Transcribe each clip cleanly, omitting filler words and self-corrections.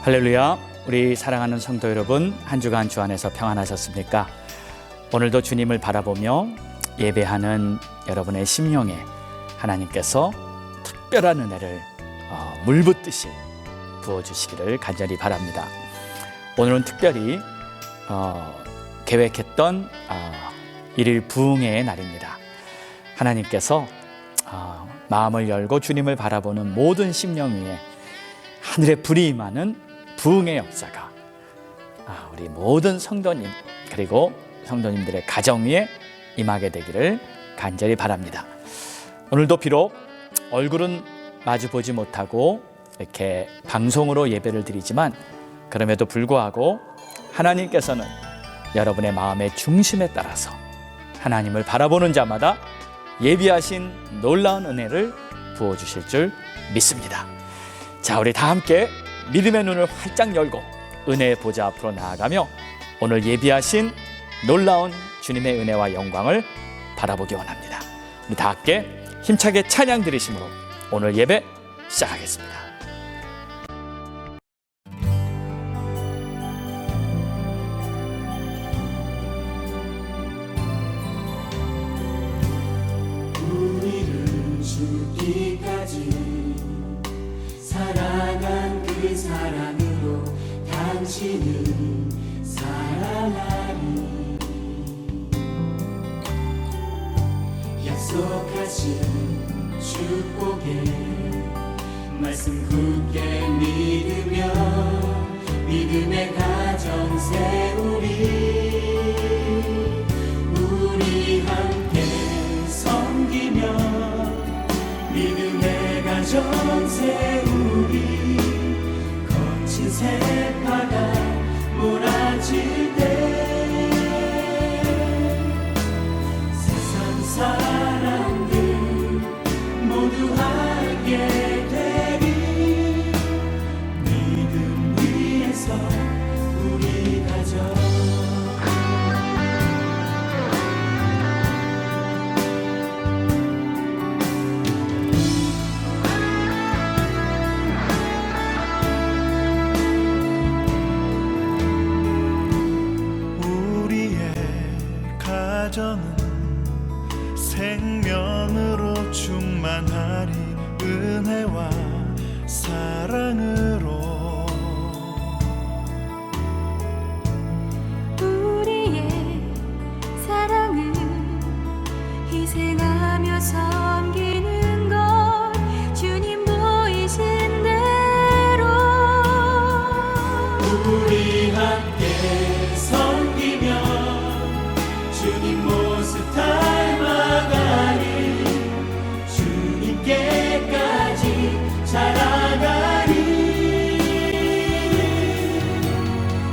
할렐루야, 우리 사랑하는 성도 여러분, 한 주간 주 안에서 평안하셨습니까? 오늘도 주님을 바라보며 예배하는 여러분의 심령에 하나님께서 특별한 은혜를 물붓듯이 부어주시기를 간절히 바랍니다. 오늘은 특별히 계획했던 1일 부흥회의 날입니다. 하나님께서 마음을 열고 주님을 바라보는 모든 심령 위에 하늘의 불이 임하는 부흥의 역사가 우리 모든 성도님 그리고 성도님들의 가정 위에 임하게 되기를 간절히 바랍니다. 오늘도 비록 얼굴은 마주보지 못하고 이렇게 방송으로 예배를 드리지만 그럼에도 불구하고 하나님께서는 여러분의 마음의 중심에 따라서 하나님을 바라보는 자마다 예비하신 놀라운 은혜를 부어주실 줄 믿습니다. 자, 우리 다 함께 믿음의 눈을 활짝 열고 은혜의 보좌 앞으로 나아가며 오늘 예비하신 놀라운 주님의 은혜와 영광을 바라보기 원합니다. 우리 다 함께 힘차게 찬양 드리심으로 오늘 예배 시작하겠습니다. 우리를 죽기까지 사랑한 그 사랑으로 당신을 사랑하니 약속하신 축복의 말씀 굳게 믿으며 믿음의 가정 세우리 우리 함께 섬기며 믿음의 가정 세우리 거친 세파가 몰아칠 때 세상 사람들 모두 알게 되리 믿음 위에서 우리 가정 가정은 생명으로 충만하리 은혜와 사랑으로 우리의 사랑은 희생하며 섬기는 것 주님 보이신 대로 우리 함께 섬기며 주님 모습 닮아가리 주님께까지 자라가리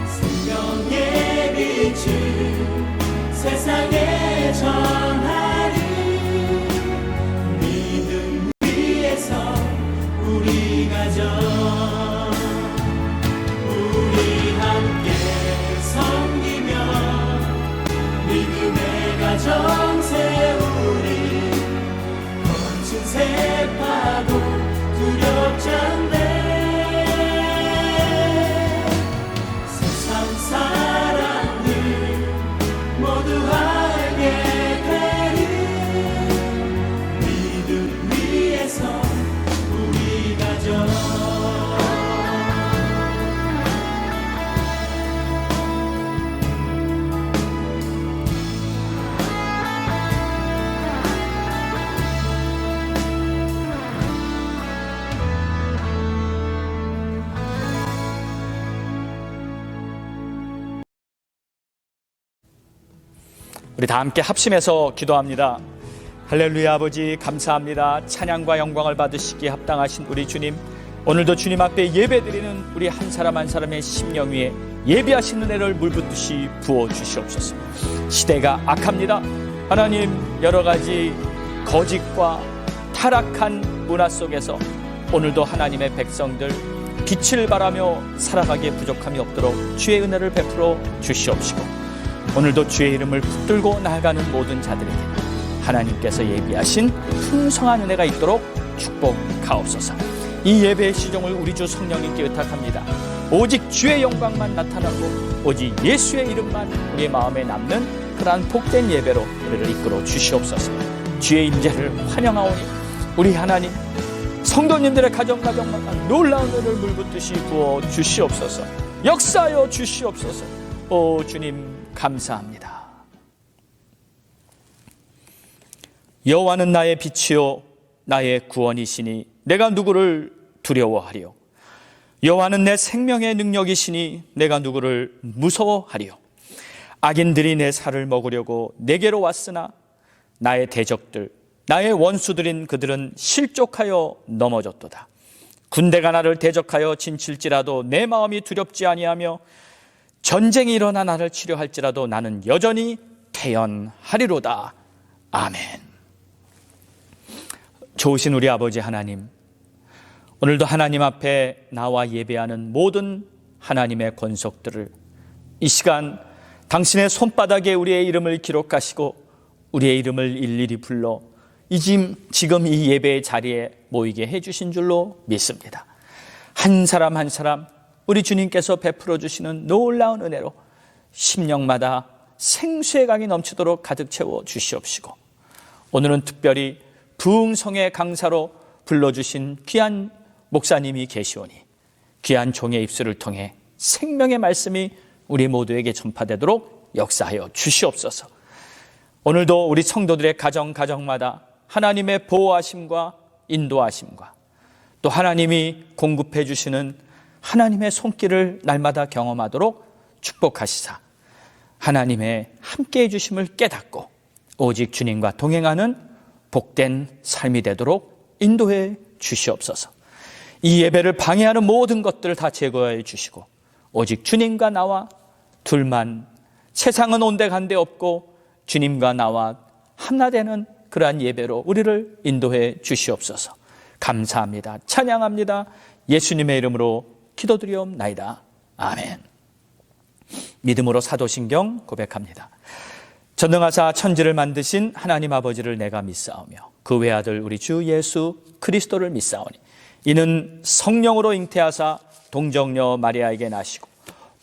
생명의 빛을 세상에 전하리 믿음 위에서 우리 가정 우리 함께 섬기며 믿음의 가정 세우리 거친 세파도 두렵지 않네 세상 사람들 모두 알게 되리 믿음 위에서 우리 가정 우리 다 함께 합심해서 기도합니다. 할렐루야. 아버지 감사합니다. 찬양과 영광을 받으시기에 합당하신 우리 주님, 오늘도 주님 앞에 예배드리는 우리 한 사람 한 사람의 심령 위에 예비하신 은혜를 물붓듯이 부어주시옵소서. 시대가 악합니다. 하나님, 여러 가지 거짓과 타락한 문화 속에서 오늘도 하나님의 백성들 빛을 발하며 살아가기에 부족함이 없도록 주의 은혜를 베풀어 주시옵시고, 오늘도 주의 이름을 붙들고 나아가는 모든 자들에게 하나님께서 예비하신 풍성한 은혜가 있도록 축복하옵소서. 이 예배의 시종을 우리 주 성령님께 의탁합니다. 오직 주의 영광만 나타나고 오직 예수의 이름만 우리의 마음에 남는 그러한 복된 예배로 우리를 이끌어 주시옵소서. 주의 임재를 환영하오니 우리 하나님 성도님들의 가정마다 놀라운 은혜를 물붓듯이 부어 주시옵소서. 역사하여 주시옵소서. 오 주님 감사합니다. 여호와는 나의 빛이요 나의 구원이시니 내가 누구를 두려워하리요. 여호와는 내 생명의 능력이시니 내가 누구를 무서워하리요. 악인들이 내 살을 먹으려고 내게로 왔으나 나의 대적들 나의 원수들인 그들은 실족하여 넘어졌도다. 군대가 나를 대적하여 진칠지라도 내 마음이 두렵지 아니하며 전쟁이 일어나 나를 치료할지라도 나는 여전히 태연하리로다. 아멘. 좋으신 우리 아버지 하나님, 오늘도 하나님 앞에 나와 예배하는 모든 하나님의 권속들을 이 시간 당신의 손바닥에 우리의 이름을 기록하시고 우리의 이름을 일일이 불러 지금 이 예배의 자리에 모이게 해주신 줄로 믿습니다. 한 사람 한 사람 우리 주님께서 베풀어 주시는 놀라운 은혜로 심령마다 생수의 강이 넘치도록 가득 채워 주시옵시고, 오늘은 특별히 부흥성의 강사로 불러주신 귀한 목사님이 계시오니 귀한 종의 입술을 통해 생명의 말씀이 우리 모두에게 전파되도록 역사하여 주시옵소서. 오늘도 우리 성도들의 가정마다 하나님의 보호하심과 인도하심과 또 하나님이 공급해 주시는 하나님의 손길을 날마다 경험하도록 축복하시사 하나님의 함께해 주심을 깨닫고 오직 주님과 동행하는 복된 삶이 되도록 인도해 주시옵소서. 이 예배를 방해하는 모든 것들을 다 제거해 주시고 오직 주님과 나와 둘만, 세상은 온데간데 없고 주님과 나와 하나되는 그러한 예배로 우리를 인도해 주시옵소서. 감사합니다. 찬양합니다. 예수님의 이름으로 기도드리옵나이다. 아멘. 믿음으로 사도신경 고백합니다. 전능하사 천지를 만드신 하나님 아버지를 내가 믿사오며 그 외아들 우리 주 예수 그리스도를 믿사오니 이는 성령으로 잉태하사 동정녀 마리아에게 나시고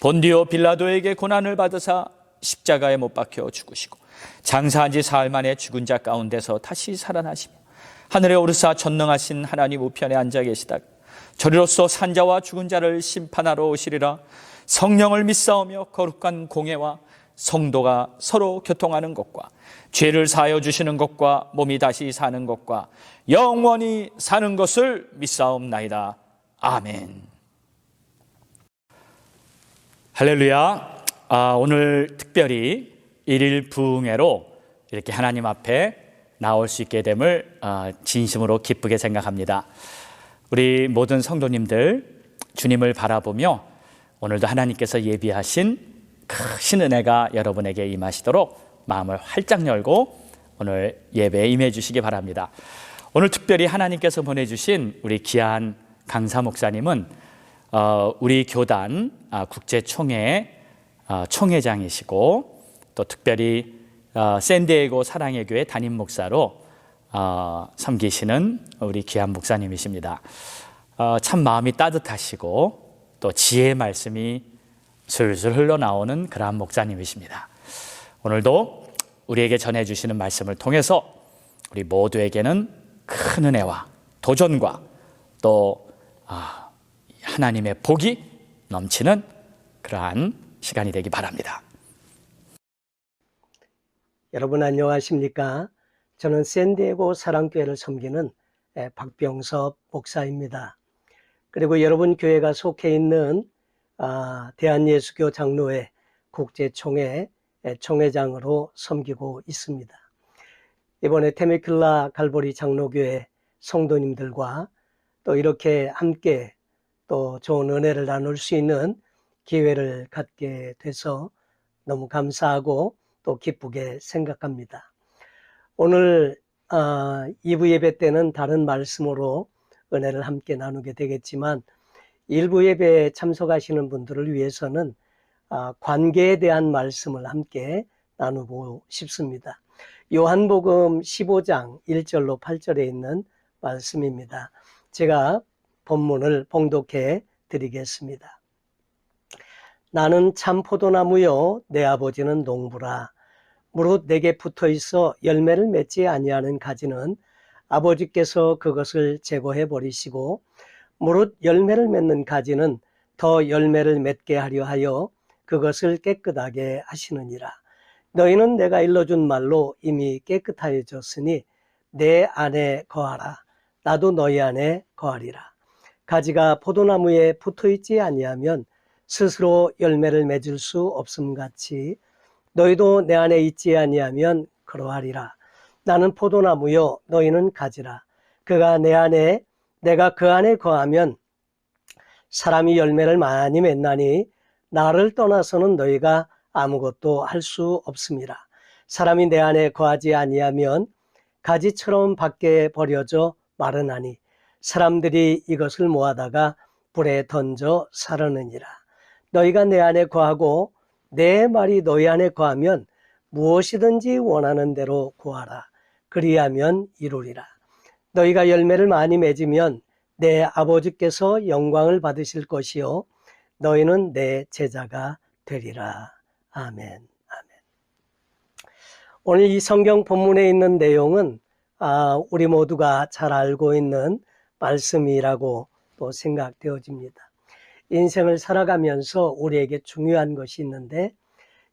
본디오 빌라도에게 고난을 받으사 십자가에 못 박혀 죽으시고 장사한 지 사흘 만에 죽은 자 가운데서 다시 살아나시며 하늘에 오르사 전능하신 하나님 우편에 앉아 계시다가 저리로서 산자와 죽은 자를 심판하러 오시리라. 성령을 믿사오며 거룩한 공회와 성도가 서로 교통하는 것과 죄를 사하여 주시는 것과 몸이 다시 사는 것과 영원히 사는 것을 믿사옵나이다. 아멘. 할렐루야. 오늘 특별히 일일 부흥회로 이렇게 하나님 앞에 나올 수 있게 됨을 진심으로 기쁘게 생각합니다. 우리 모든 성도님들 주님을 바라보며 오늘도 하나님께서 예비하신 크신 은혜가 여러분에게 임하시도록 마음을 활짝 열고 오늘 예배에 임해 주시기 바랍니다. 오늘 특별히 하나님께서 보내주신 우리 귀한 강사 목사님은 우리 교단 국제총회 총회장이시고 또 특별히 샌디에고 사랑의 교회 담임 목사로 섬기시는 우리 귀한 목사님이십니다. 참 마음이 따뜻하시고 또 지혜의 말씀이 술술 흘러나오는 그러한 목사님이십니다. 오늘도 우리에게 전해주시는 말씀을 통해서 우리 모두에게는 큰 은혜와 도전과 또 하나님의 복이 넘치는 그러한 시간이 되기 바랍니다. 여러분 안녕하십니까? 저는 샌디에고 사랑교회를 섬기는 박병섭 목사입니다. 그리고 여러분 교회가 속해 있는 대한예수교 장로회 국제총회 총회장으로 섬기고 있습니다. 이번에 테메킬라 갈보리 장로교회 성도님들과 또 이렇게 함께 또 좋은 은혜를 나눌 수 있는 기회를 갖게 돼서 너무 감사하고 또 기쁘게 생각합니다. 오늘 2부 예배 때는 다른 말씀으로 은혜를 함께 나누게 되겠지만 1부 예배에 참석하시는 분들을 위해서는 관계에 대한 말씀을 함께 나누고 싶습니다. 요한복음 15장 1절로 8절에 있는 말씀입니다. 제가 본문을 봉독해 드리겠습니다. 나는 참 포도나무요 내 아버지는 농부라. 무릇 내게 붙어 있어 열매를 맺지 아니하는 가지는 아버지께서 그것을 제거해 버리시고 무릇 열매를 맺는 가지는 더 열매를 맺게 하려 하여 그것을 깨끗하게 하시느니라. 너희는 내가 일러준 말로 이미 깨끗하여졌으니 내 안에 거하라. 나도 너희 안에 거하리라. 가지가 포도나무에 붙어 있지 아니하면 스스로 열매를 맺을 수 없음 같이 너희도 내 안에 있지 아니하면 그러하리라. 나는 포도나무요 너희는 가지라. 그가 내 안에 내가 그 안에 거하면 사람이 열매를 많이 맺나니 나를 떠나서는 너희가 아무것도 할 수 없음이라. 사람이 내 안에 거하지 아니하면 가지처럼 밖에 버려져 마르나니 사람들이 이것을 모아다가 불에 던져 사르느니라. 너희가 내 안에 거하고 내 말이 너희 안에 거하면 무엇이든지 원하는 대로 구하라. 그리하면 이루리라. 너희가 열매를 많이 맺으면 내 아버지께서 영광을 받으실 것이요 너희는 내 제자가 되리라. 아멘. 아멘. 오늘 이 성경 본문에 있는 내용은 우리 모두가 잘 알고 있는 말씀이라고 또 생각되어집니다. 인생을 살아가면서 우리에게 중요한 것이 있는데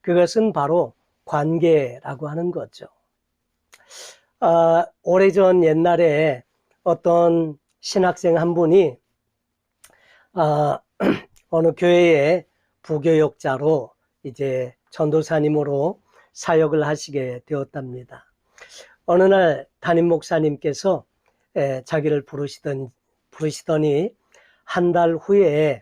그것은 바로 관계라고 하는 거죠. 오래전 옛날에 어떤 신학생 한 분이 어느 교회의 부교역자로 이제 전도사님으로 사역을 하시게 되었답니다. 어느 날 담임 목사님께서 자기를 부르시더니 한 달 후에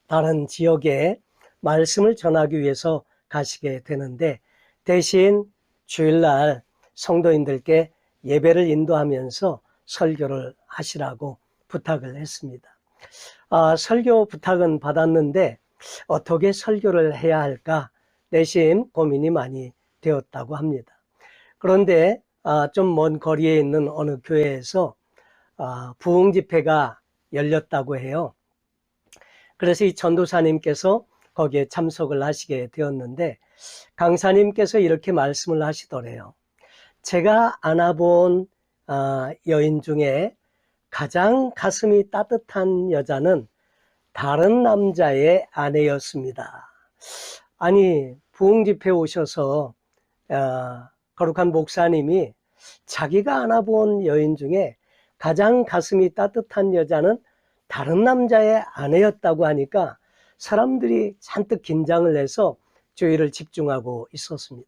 다른 지역에 말씀을 전하기 위해서 가시게 되는데 대신 주일날 성도인들께 예배를 인도하면서 설교를 하시라고 부탁을 했습니다. 설교 부탁은 받았는데 어떻게 설교를 해야 할까 내심 고민이 많이 되었다고 합니다. 그런데 좀 먼 거리에 있는 어느 교회에서 부흥 집회가 열렸다고 해요. 그래서 이 전도사님께서 거기에 참석을 하시게 되었는데 강사님께서 이렇게 말씀을 하시더래요. 제가 안아본 여인 중에 가장 가슴이 따뜻한 여자는 다른 남자의 아내였습니다. 아니 부흥 집회에 오셔서 거룩한 목사님이 자기가 안아본 여인 중에 가장 가슴이 따뜻한 여자는 다른 남자의 아내였다고 하니까 사람들이 잔뜩 긴장을 해서 주의를 집중하고 있었습니다.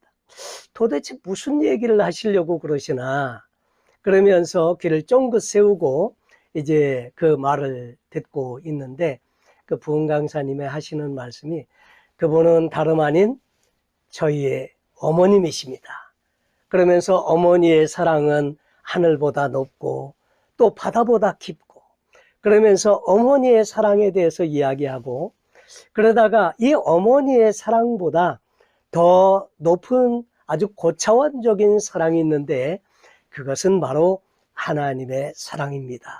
도대체 무슨 얘기를 하시려고 그러시나 그러면서 귀를 쫑긋 세우고 이제 그 말을 듣고 있는데 그 부흥 강사님의 하시는 말씀이 그분은 다름 아닌 저희의 어머님이십니다. 그러면서 어머니의 사랑은 하늘보다 높고 또 바다보다 깊고 그러면서 어머니의 사랑에 대해서 이야기하고 그러다가 이 어머니의 사랑보다 더 높은 아주 고차원적인 사랑이 있는데 그것은 바로 하나님의 사랑입니다.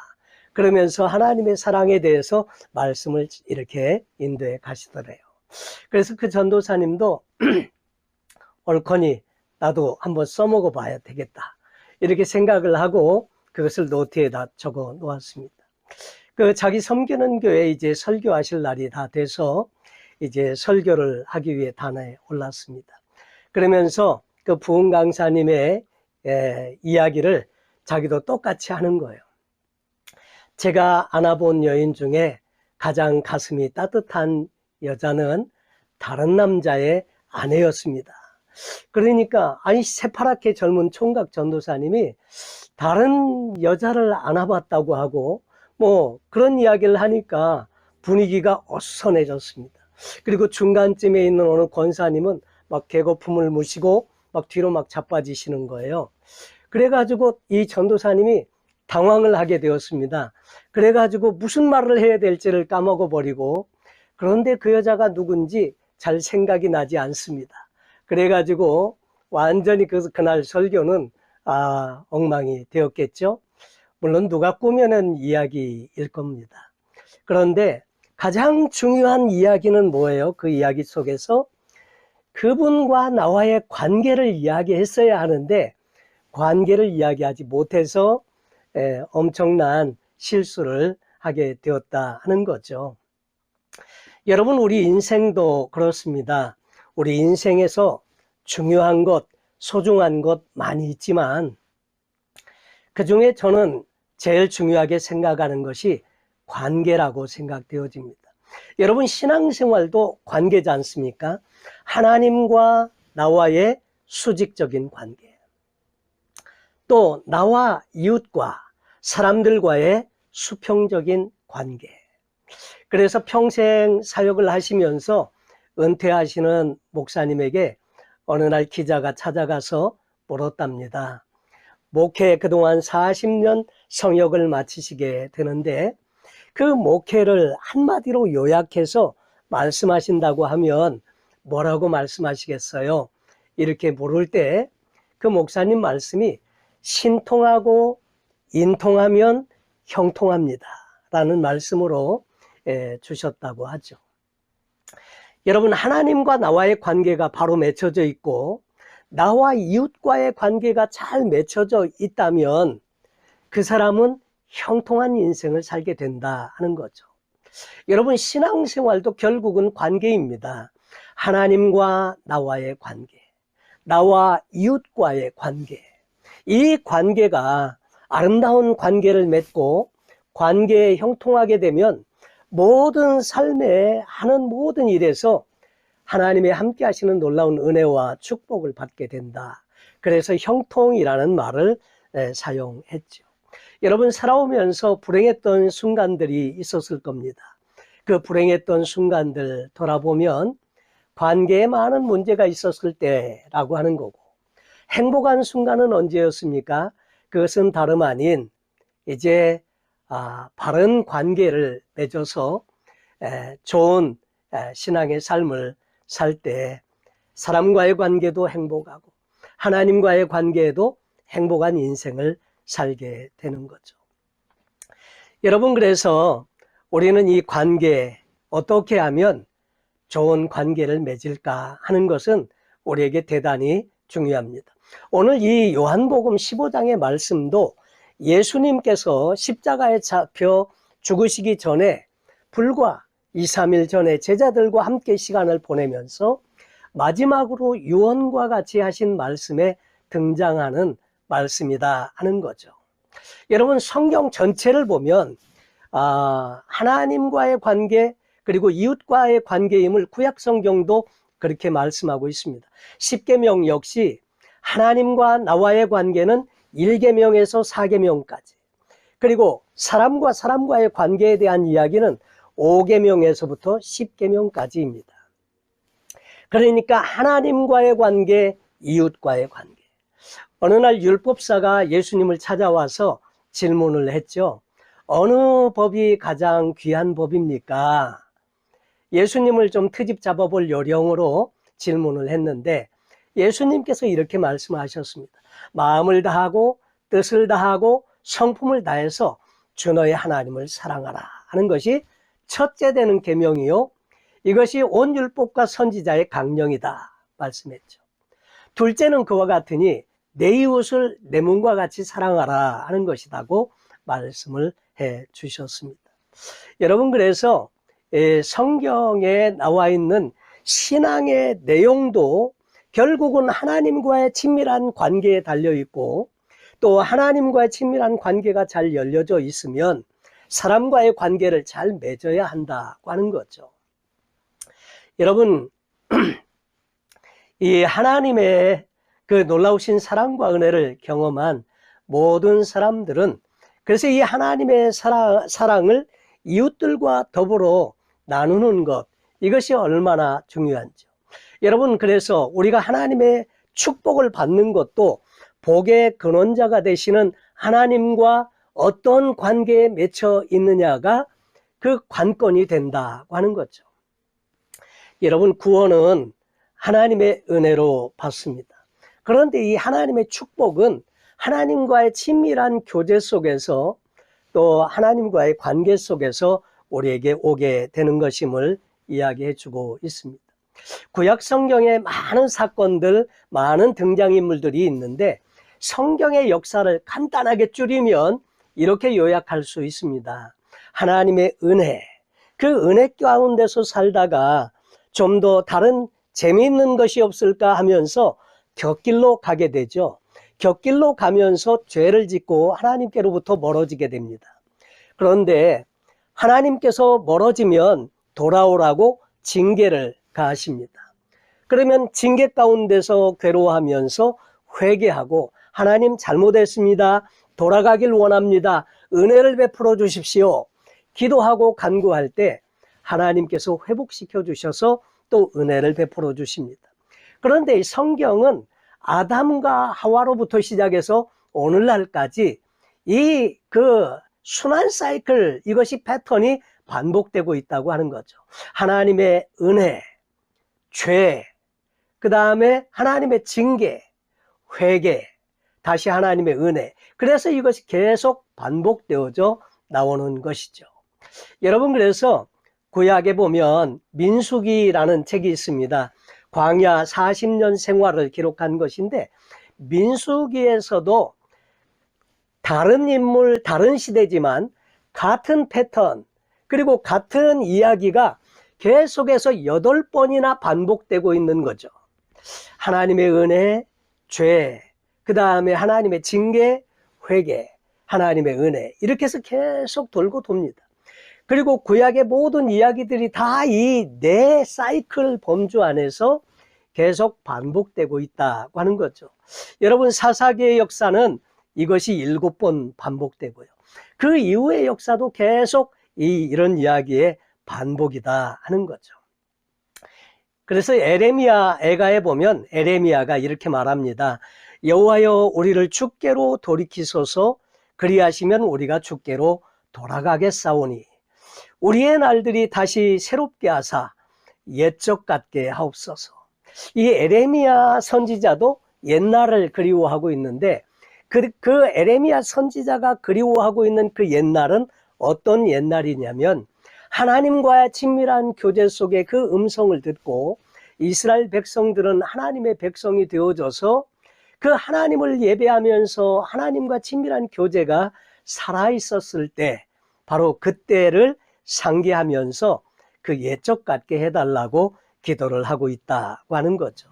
그러면서 하나님의 사랑에 대해서 말씀을 이렇게 인도해 가시더래요. 그래서 그 전도사님도 옳거니 나도 한번 써먹어 봐야 되겠다 이렇게 생각을 하고 그것을 노트에다 적어 놓았습니다. 그 자기 섬기는 교회에 이제 설교하실 날이 다 돼서 이제 설교를 하기 위해 단에 올랐습니다. 그러면서 그 부흥 강사님의 이야기를 자기도 똑같이 하는 거예요. 제가 안아본 여인 중에 가장 가슴이 따뜻한 여자는 다른 남자의 아내였습니다. 그러니까 아니 새파랗게 젊은 총각 전도사님이 다른 여자를 안아봤다고 하고 뭐 그런 이야기를 하니까 분위기가 어수선해졌습니다. 그리고 중간쯤에 있는 어느 권사님은 막 개거품을 무시고 막 뒤로 막 자빠지시는 거예요. 그래가지고 이 전도사님이 당황을 하게 되었습니다. 그래가지고 무슨 말을 해야 될지를 까먹어버리고 그런데 그 여자가 누군지 잘 생각이 나지 않습니다. 그래가지고 완전히 그날 설교는 엉망이 되었겠죠. 물론 누가 꾸며낸 이야기일 겁니다. 그런데 가장 중요한 이야기는 뭐예요? 그 이야기 속에서 그분과 나와의 관계를 이야기했어야 하는데 관계를 이야기하지 못해서 엄청난 실수를 하게 되었다 하는 거죠. 여러분, 우리 인생도 그렇습니다. 우리 인생에서 중요한 것, 소중한 것 많이 있지만 그 중에 저는 제일 중요하게 생각하는 것이 관계라고 생각되어집니다. 여러분, 신앙생활도 관계지 않습니까? 하나님과 나와의 수직적인 관계, 또 나와 이웃과 사람들과의 수평적인 관계. 그래서 평생 사역을 하시면서 은퇴하시는 목사님에게 어느 날 기자가 찾아가서 물었답니다. 목회 그동안 40년 성역을 마치시게 되는데 그 목회를 한마디로 요약해서 말씀하신다고 하면 뭐라고 말씀하시겠어요? 이렇게 물을 때 그 목사님 말씀이 신통하고 인통하면 형통합니다 라는 말씀으로 주셨다고 하죠. 여러분, 하나님과 나와의 관계가 바로 맺혀져 있고 나와 이웃과의 관계가 잘 맺혀져 있다면 그 사람은 형통한 인생을 살게 된다 하는 거죠. 여러분, 신앙생활도 결국은 관계입니다. 하나님과 나와의 관계, 나와 이웃과의 관계. 이 관계가 아름다운 관계를 맺고 관계에 형통하게 되면 모든 삶에 하는 모든 일에서 하나님의 함께 하시는 놀라운 은혜와 축복을 받게 된다. 그래서 형통이라는 말을 사용했죠. 여러분, 살아오면서 불행했던 순간들이 있었을 겁니다. 그 불행했던 순간들 돌아보면 관계에 많은 문제가 있었을 때라고 하는 거고, 행복한 순간은 언제였습니까? 그것은 다름 아닌 이제 바른 관계를 맺어서 좋은 신앙의 삶을 살 때 사람과의 관계도 행복하고 하나님과의 관계에도 행복한 인생을 살게 되는 거죠. 여러분, 그래서 우리는 이 관계, 어떻게 하면 좋은 관계를 맺을까 하는 것은 우리에게 대단히 중요합니다. 오늘 이 요한복음 15장의 말씀도 예수님께서 십자가에 잡혀 죽으시기 전에 불과 2, 3일 전에 제자들과 함께 시간을 보내면서 마지막으로 유언과 같이 하신 말씀에 등장하는 말씀이다 하는 거죠. 여러분, 성경 전체를 보면 하나님과의 관계 그리고 이웃과의 관계임을 구약 성경도 그렇게 말씀하고 있습니다. 십계명 역시 하나님과 나와의 관계는 1계명에서 4계명까지, 그리고 사람과 사람과의 관계에 대한 이야기는 5계명에서부터 10계명까지입니다. 그러니까 하나님과의 관계, 이웃과의 관계. 어느 날 율법사가 예수님을 찾아와서 질문을 했죠. 어느 법이 가장 귀한 법입니까? 예수님을 좀 트집 잡아볼 요령으로 질문을 했는데 예수님께서 이렇게 말씀하셨습니다. 마음을 다하고 뜻을 다하고 성품을 다해서 주 너의 하나님을 사랑하라 하는 것이 첫째 되는 계명이요, 이것이 온 율법과 선지자의 강령이다 말씀했죠. 둘째는 그와 같으니 내 이웃을 내 몸과 같이 사랑하라 하는 것이라고 말씀을 해 주셨습니다. 여러분, 그래서 성경에 나와 있는 신앙의 내용도 결국은 하나님과의 친밀한 관계에 달려 있고, 또 하나님과의 친밀한 관계가 잘 열려져 있으면 사람과의 관계를 잘 맺어야 한다고 하는 거죠. 여러분, 이 하나님의 그 놀라우신 사랑과 은혜를 경험한 모든 사람들은 그래서 이 하나님의 사랑을 이웃들과 더불어 나누는 것, 이것이 얼마나 중요한지요. 여러분, 그래서 우리가 하나님의 축복을 받는 것도 복의 근원자가 되시는 하나님과 어떤 관계에 맺혀 있느냐가 그 관건이 된다고 하는 거죠. 여러분, 구원은 하나님의 은혜로 받습니다. 그런데 이 하나님의 축복은 하나님과의 친밀한 교제 속에서 또 하나님과의 관계 속에서 우리에게 오게 되는 것임을 이야기해 주고 있습니다. 구약 성경에 많은 사건들, 많은 등장인물들이 있는데 성경의 역사를 간단하게 줄이면 이렇게 요약할 수 있습니다. 하나님의 은혜, 그 은혜 가운데서 살다가 좀 더 다른 재미있는 것이 없을까 하면서 곁길로 가게 되죠. 곁길로 가면서 죄를 짓고 하나님께로부터 멀어지게 됩니다. 그런데 하나님께서 멀어지면 돌아오라고 징계를 가하십니다. 그러면 징계 가운데서 괴로워하면서 회개하고 하나님 잘못했습니다. 돌아가길 원합니다. 은혜를 베풀어 주십시오. 기도하고 간구할 때 하나님께서 회복시켜 주셔서 또 은혜를 베풀어 주십니다. 그런데 이 성경은 아담과 하와로부터 시작해서 오늘날까지 이 순환 사이클, 이것이 패턴이 반복되고 있다고 하는 거죠. 하나님의 은혜, 죄, 그 다음에 하나님의 징계, 회개, 다시 하나님의 은혜. 그래서 이것이 계속 반복되어져 나오는 것이죠. 여러분, 그래서 구약에 보면 민수기라는 책이 있습니다. 광야 40년 생활을 기록한 것인데 민수기에서도 다른 인물, 다른 시대지만 같은 패턴, 그리고 같은 이야기가 계속해서 8번이나 반복되고 있는 거죠. 하나님의 은혜, 죄, 그 다음에 하나님의 징계, 회개, 하나님의 은혜, 이렇게 해서 계속 돌고 돕니다. 그리고 구약의 모든 이야기들이 다 이 네 사이클 범주 안에서 계속 반복되고 있다고 하는 거죠. 여러분, 사사기의 역사는 이것이 7번 반복되고요. 그 이후의 역사도 계속 이런 이야기의 반복이다 하는 거죠. 그래서 에레미야 애가에 보면 에레미야가 이렇게 말합니다. 여호와여, 우리를 주께로 돌이키소서. 그리하시면 우리가 주께로 돌아가겠사오니 우리의 날들이 다시 새롭게 하사 옛적 같게 하옵소서. 이 에레미야 선지자도 옛날을 그리워하고 있는데 그 에레미야 선지자가 그리워하고 있는 그 옛날은 어떤 옛날이냐면 하나님과의 친밀한 교제 속에 그 음성을 듣고 이스라엘 백성들은 하나님의 백성이 되어져서 그 하나님을 예배하면서 하나님과 친밀한 교제가 살아있었을 때 바로 그때를 상기하면서 그 옛적 같게 해달라고 기도를 하고 있다고 하는 거죠.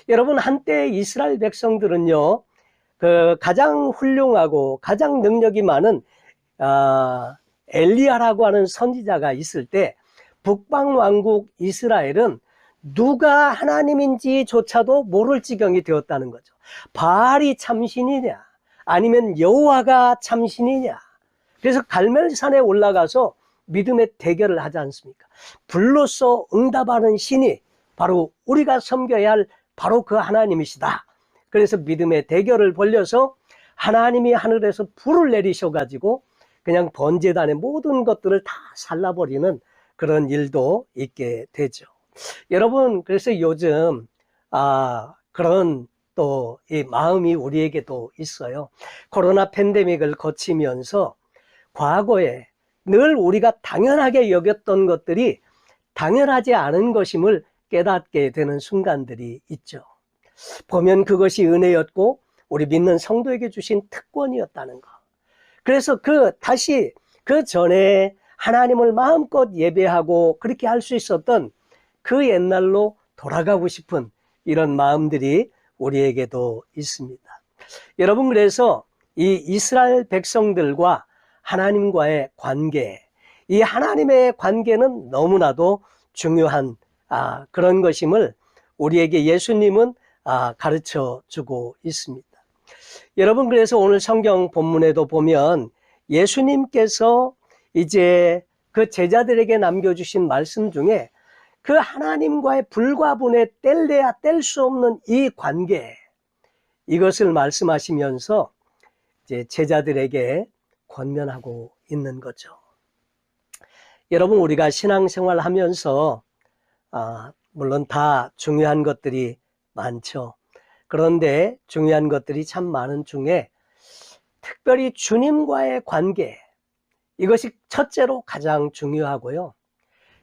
여러분, 한때 이스라엘 백성들은요, 가장 훌륭하고 가장 능력이 많은 엘리야라고 하는 선지자가 있을 때 북방왕국 이스라엘은 누가 하나님인지조차도 모를 지경이 되었다는 거죠. 바알이 참신이냐 아니면 여호와가 참신이냐. 그래서 갈멜산에 올라가서 믿음의 대결을 하지 않습니까? 불로써 응답하는 신이 바로 우리가 섬겨야 할 바로 그 하나님이시다. 그래서 믿음의 대결을 벌려서 하나님이 하늘에서 불을 내리셔가지고 그냥 번제단의 모든 것들을 다 살라버리는 그런 일도 있게 되죠. 여러분, 그래서 요즘 그런 또 이 마음이 우리에게도 있어요. 코로나 팬데믹을 거치면서 과거에 늘 우리가 당연하게 여겼던 것들이 당연하지 않은 것임을 깨닫게 되는 순간들이 있죠. 보면 그것이 은혜였고 우리 믿는 성도에게 주신 특권이었다는 것. 그래서 다시 그 전에 하나님을 마음껏 예배하고 그렇게 할 수 있었던 그 옛날로 돌아가고 싶은 이런 마음들이 우리에게도 있습니다. 여러분, 그래서 이 이스라엘 백성들과 하나님과의 관계, 이 하나님의 관계는 너무나도 중요한 그런 것임을 우리에게 예수님은 가르쳐 주고 있습니다. 여러분, 그래서 오늘 성경 본문에도 보면 예수님께서 이제 그 제자들에게 남겨주신 말씀 중에 그 하나님과의 불과 분의 뗄래야 뗄 수 없는 이 관계, 이것을 말씀하시면서 이제 제자들에게 권면하고 있는 거죠. 여러분, 우리가 신앙생활 하면서 물론 다 중요한 것들이 많죠. 그런데 중요한 것들이 참 많은 중에 특별히 주님과의 관계, 이것이 첫째로 가장 중요하고요.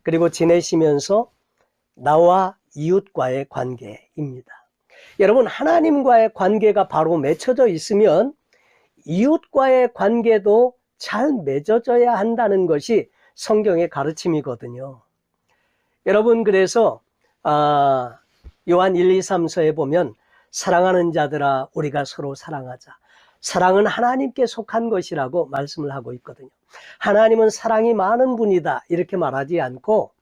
그리고 지내시면서 나와 이웃과의 관계입니다. 여러분, 하나님과의 관계가 바로 맺혀져 있으면 이웃과의 관계도 잘 맺어져야 한다는 것이 성경의 가르침이거든요. 여러분, 그래서 요한 1, 2, 3서에 보면 사랑하는 자들아 우리가 서로 사랑하자. 사랑은 하나님께 속한 것이라고 말씀을 하고 있거든요. 하나님은 사랑이 많은 분이다 이렇게 말하지 않고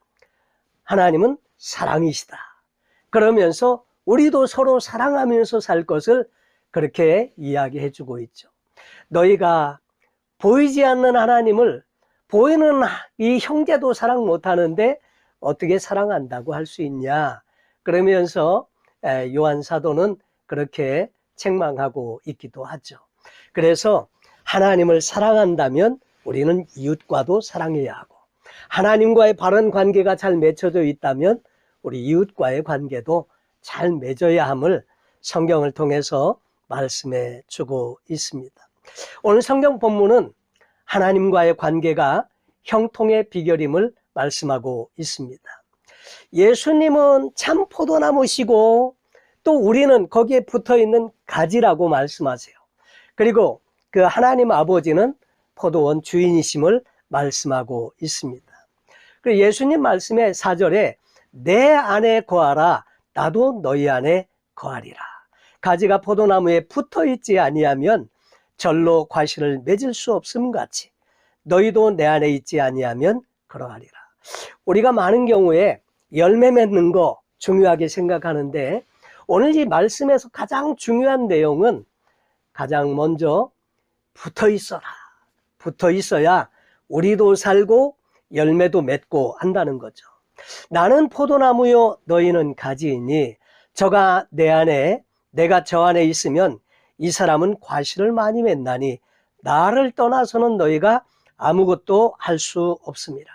하나님은 사랑이시다. 그러면서 우리도 서로 사랑하면서 살 것을 그렇게 이야기해 주고 있죠. 너희가 보이지 않는 하나님을 보이는 이 형제도 사랑 못하는데 어떻게 사랑한다고 할 수 있냐. 그러면서 요한 사도는 그렇게 책망하고 있기도 하죠. 그래서 하나님을 사랑한다면 우리는 이웃과도 사랑해야 하고, 하나님과의 바른 관계가 잘 맺혀져 있다면 우리 이웃과의 관계도 잘 맺어야 함을 성경을 통해서 말씀해 주고 있습니다. 오늘 성경 본문은 하나님과의 관계가 형통의 비결임을 말씀하고 있습니다. 예수님은 참 포도나무시고 또 우리는 거기에 붙어있는 가지라고 말씀하세요. 그리고 그 하나님 아버지는 포도원 주인이심을 말씀하고 있습니다. 그리고 예수님 말씀의 4절에 내 안에 거하라 나도 너희 안에 거하리라. 가지가 포도나무에 붙어있지 아니하면 절로 과실을 맺을 수 없음 같이 너희도 내 안에 있지 아니하면 그러하리라. 우리가 많은 경우에 열매 맺는 거 중요하게 생각하는데 오늘 이 말씀에서 가장 중요한 내용은 가장 먼저 붙어 있어라. 붙어 있어야 우리도 살고 열매도 맺고 한다는 거죠. 나는 포도나무요 너희는 가지이니 저가 내 안에 내가 저 안에 있으면 이 사람은 과실을 많이 맺나니 나를 떠나서는 너희가 아무것도 할 수 없습니다.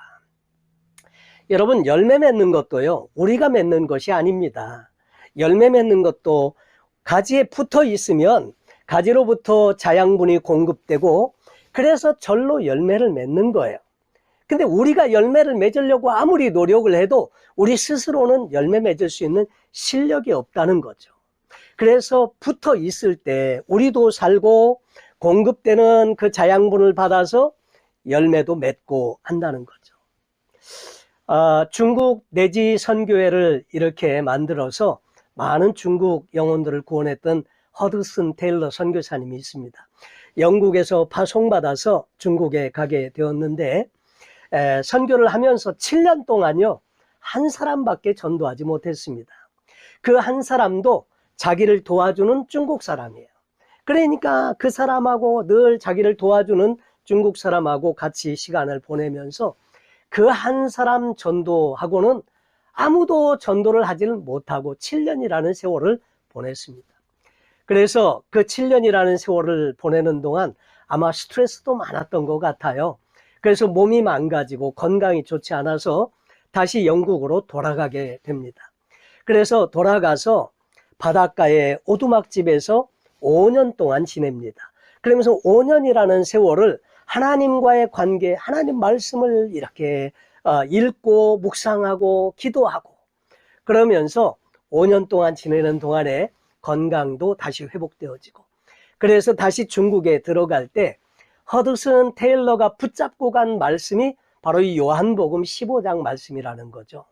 여러분, 열매 맺는 것도요 우리가 맺는 것이 아닙니다. 열매 맺는 것도 가지에 붙어 있으면 가지로부터 자양분이 공급되고 그래서 절로 열매를 맺는 거예요. 근데 우리가 열매를 맺으려고 아무리 노력을 해도 우리 스스로는 열매 맺을 수 있는 실력이 없다는 거죠. 그래서 붙어 있을 때 우리도 살고 공급되는 그 자양분을 받아서 열매도 맺고 한다는 거죠. 중국 내지 선교회를 이렇게 만들어서 많은 중국 영혼들을 구원했던 허드슨 테일러 선교사님이 있습니다. 영국에서 파송받아서 중국에 가게 되었는데 선교를 하면서 7년 동안요 한 사람밖에 전도하지 못했습니다. 그 한 사람도 자기를 도와주는 중국 사람이에요. 그러니까 그 사람하고 늘 자기를 도와주는 중국 사람하고 같이 시간을 보내면서 그 한 사람 전도하고는 아무도 전도를 하지는 못하고 7년이라는 세월을 보냈습니다. 그래서 그 7년이라는 세월을 보내는 동안 아마 스트레스도 많았던 것 같아요. 그래서 몸이 망가지고 건강이 좋지 않아서 다시 영국으로 돌아가게 됩니다. 그래서 돌아가서 바닷가의 오두막집에서 5년 동안 지냅니다. 그러면서 5년이라는 세월을 하나님과의 관계, 하나님 말씀을 이렇게 읽고 묵상하고 기도하고 그러면서 5년 동안 지내는 동안에 건강도 다시 회복되어지고 그래서 다시 중국에 들어갈 때 허드슨 테일러가 붙잡고 간 말씀이 바로 이 요한복음 15장 말씀이라는 거죠.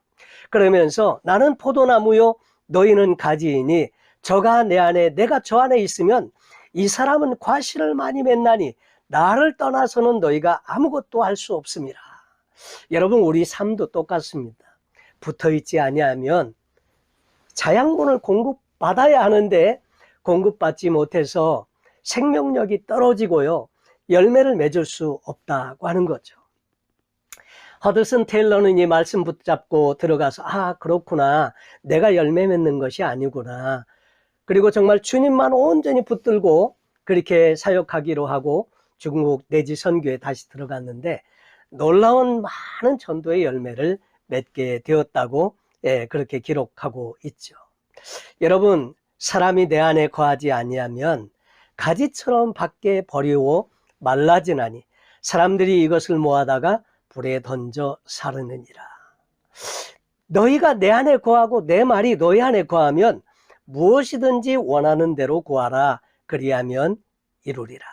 그러면서 나는 포도나무요 너희는 가지이니 저가 내 안에 내가 저 안에 있으면 이 사람은 과실을 많이 맺나니 나를 떠나서는 너희가 아무것도 할 수 없습니다. 여러분, 우리 삶도 똑같습니다. 붙어있지 아니하면 자양분을 공급받아야 하는데 공급받지 못해서 생명력이 떨어지고요 열매를 맺을 수 없다고 하는 거죠. 허드슨 테일러는 이 말씀 붙잡고 들어가서 그렇구나, 내가 열매 맺는 것이 아니구나. 그리고 정말 주님만 온전히 붙들고 그렇게 사역하기로 하고 중국 내지 선교에 다시 들어갔는데 놀라운 많은 전도의 열매를 맺게 되었다고 그렇게 기록하고 있죠. 여러분, 사람이 내 안에 거하지 아니하면 가지처럼 밖에 버리고 말라지나니 사람들이 이것을 모아다가 불에 던져 사르느니라. 너희가 내 안에 거하고 내 말이 너희 안에 거하면 무엇이든지 원하는 대로 구하라. 그리하면 이루리라.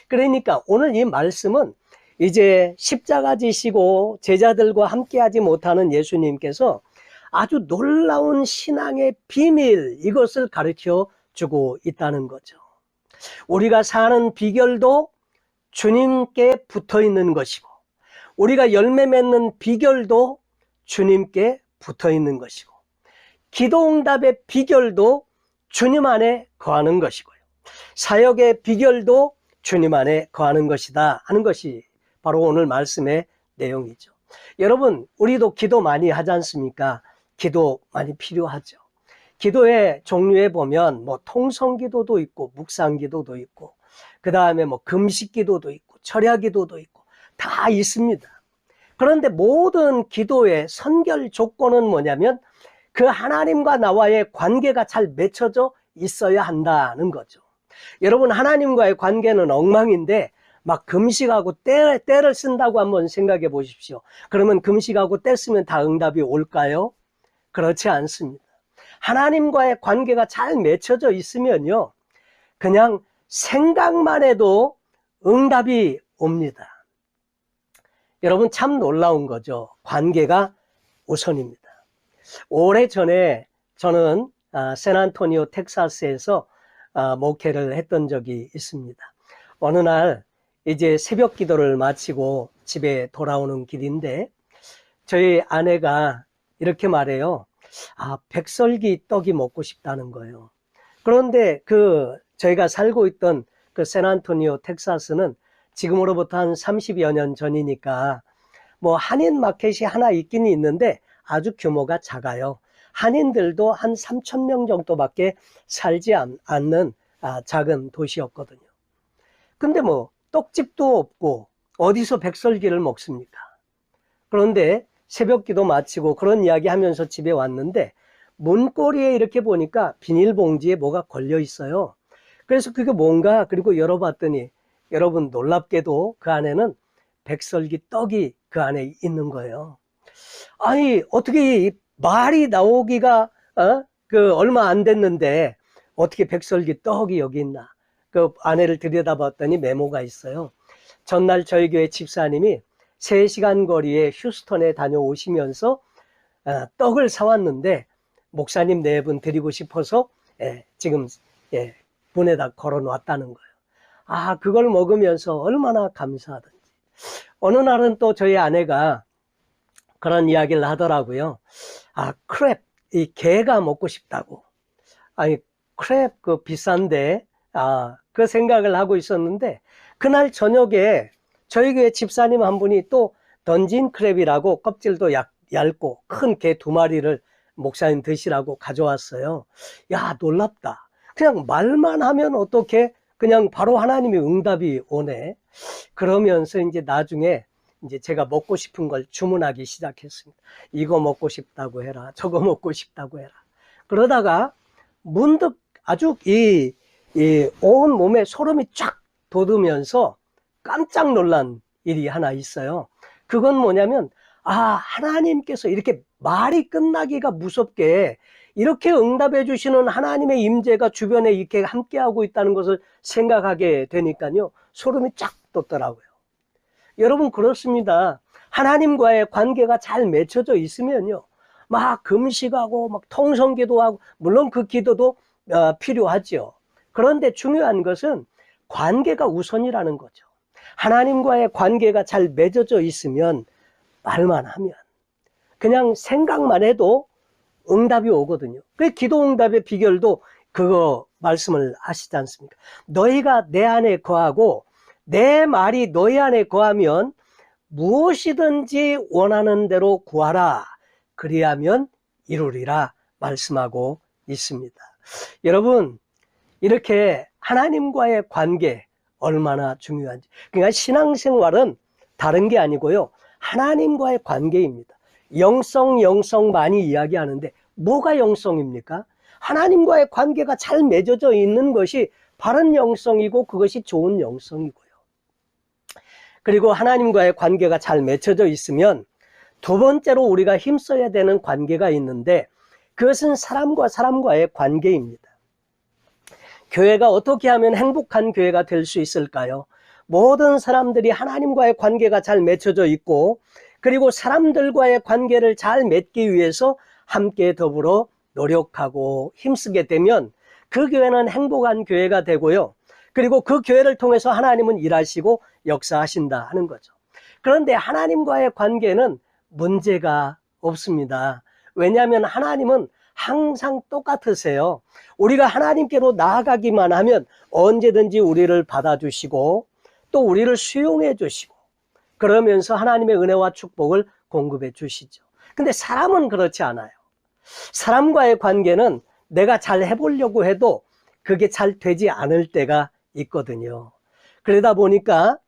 그러니까 오늘 이 말씀은 이제 십자가 지시고 제자들과 함께하지 못하는 예수님께서 아주 놀라운 신앙의 비밀, 이것을 가르쳐 주고 있다는 거죠. 우리가 사는 비결도 주님께 붙어 있는 것이고, 우리가 열매 맺는 비결도 주님께 붙어 있는 것이고, 기도응답의 비결도 주님 안에 거하는 것이고요, 사역의 비결도 주님 안에 거하는 것이다 하는 것이 바로 오늘 말씀의 내용이죠. 여러분, 우리도 기도 많이 하지 않습니까? 기도 많이 필요하죠. 기도의 종류에 보면 뭐 통성기도도 있고 묵상기도도 있고, 그 다음에 뭐 금식기도도 있고 철야기도도 있고 다 있습니다. 그런데 모든 기도의 선결 조건은 뭐냐면 그 하나님과 나와의 관계가 잘 맺혀져 있어야 한다는 거죠. 여러분, 하나님과의 관계는 엉망인데 막 금식하고 때를 쓴다고 한번 생각해 보십시오. 그러면 금식하고 때 쓰면 다 응답이 올까요? 그렇지 않습니다. 하나님과의 관계가 잘 맺혀져 있으면요, 그냥 생각만 해도 응답이 옵니다. 여러분, 참 놀라운 거죠. 관계가 우선입니다. 오래전에 저는 샌안토니오 텍사스에서 목회를 했던 적이 있습니다. 어느 날 이제 새벽 기도를 마치고 집에 돌아오는 길인데 저희 아내가 이렇게 말해요. 백설기 떡이 먹고 싶다는 거예요. 그런데 저희가 살고 있던 그 샌안토니오 텍사스는 지금으로부터 한 30여 년 전이니까 뭐 한인 마켓이 하나 있긴 있는데 아주 규모가 작아요. 한인들도 한 3,000명 정도밖에 살지 않는 작은 도시였거든요. 근데 뭐 떡집도 없고 어디서 백설기를 먹습니까? 그런데 새벽 기도 마치고 그런 이야기 하면서 집에 왔는데 문고리에 이렇게 보니까 비닐봉지에 뭐가 걸려 있어요. 그래서 그게 뭔가, 그리고 열어봤더니 여러분, 놀랍게도 그 안에는 백설기 떡이 그 안에 있는 거예요. 아니, 어떻게 이 말이 나오기가 얼마 안 됐는데 어떻게 백설기 떡이 여기 있나? 그 아내를 들여다봤더니 메모가 있어요. 전날 저희 교회 집사님이 3시간 거리에 휴스턴에 다녀오시면서 떡을 사왔는데 목사님 4분 드리고 싶어서 지금 문에다 걸어 놨다는 거예요. 그걸 먹으면서 얼마나 감사하던지. 어느 날은 또 저희 아내가 그런 이야기를 하더라고요. 크랩, 이 게가 먹고 싶다고. 아니, 크랩 그 비싼데 그 생각을 하고 있었는데 그날 저녁에 저희 교회 집사님 한 분이 또 던진 크랩이라고 껍질도 얇고 큰 게 2마리를 목사님 드시라고 가져왔어요. 야, 놀랍다. 그냥 말만 하면 어떻게 그냥 바로 하나님의 응답이 오네. 그러면서 이제 나중에 이제 제가 먹고 싶은 걸 주문하기 시작했습니다. 이거 먹고 싶다고 해라. 저거 먹고 싶다고 해라. 그러다가 문득 아주 온 몸에 소름이 쫙 돋으면서 깜짝 놀란 일이 하나 있어요. 그건 뭐냐면 하나님께서 이렇게 말이 끝나기가 무섭게 이렇게 응답해 주시는 하나님의 임재가 주변에 이렇게 함께하고 있다는 것을 생각하게 되니까요, 소름이 쫙 돋더라고요. 여러분, 그렇습니다. 하나님과의 관계가 잘 맺혀져 있으면요, 막 금식하고 막 통성기도하고, 물론 그 기도도 필요하죠. 그런데 중요한 것은 관계가 우선이라는 거죠. 하나님과의 관계가 잘 맺어져 있으면 말만 하면, 그냥 생각만 해도 응답이 오거든요. 그 기도 응답의 비결도 그거 말씀을 하시지 않습니까? 너희가 내 안에 거하고 내 말이 너희 안에 거하면 무엇이든지 원하는 대로 구하라. 그리하면 이루리라 말씀하고 있습니다. 여러분, 이렇게 하나님과의 관계 얼마나 중요한지. 그러니까 신앙생활은 다른 게 아니고요, 하나님과의 관계입니다. 영성 많이 이야기하는데 뭐가 영성입니까? 하나님과의 관계가 잘 맺어져 있는 것이 바른 영성이고 그것이 좋은 영성이고요. 그리고 하나님과의 관계가 잘 맺혀져 있으면 두 번째로 우리가 힘써야 되는 관계가 있는데 그것은 사람과 사람과의 관계입니다. 교회가 어떻게 하면 행복한 교회가 될 수 있을까요? 모든 사람들이 하나님과의 관계가 잘 맺혀져 있고 그리고 사람들과의 관계를 잘 맺기 위해서 함께 더불어 노력하고 힘쓰게 되면 그 교회는 행복한 교회가 되고요. 그리고 그 교회를 통해서 하나님은 일하시고 역사하신다 하는 거죠. 그런데 하나님과의 관계는 문제가 없습니다. 왜냐하면 하나님은 항상 똑같으세요. 우리가 하나님께로 나아가기만 하면 언제든지 우리를 받아주시고 또 우리를 수용해 주시고 그러면서 하나님의 은혜와 축복을 공급해 주시죠. 근데 사람은 그렇지 않아요. 사람과의 관계는 내가 잘 해보려고 해도 그게 잘 되지 않을 때가 있거든요. 그러다 보니까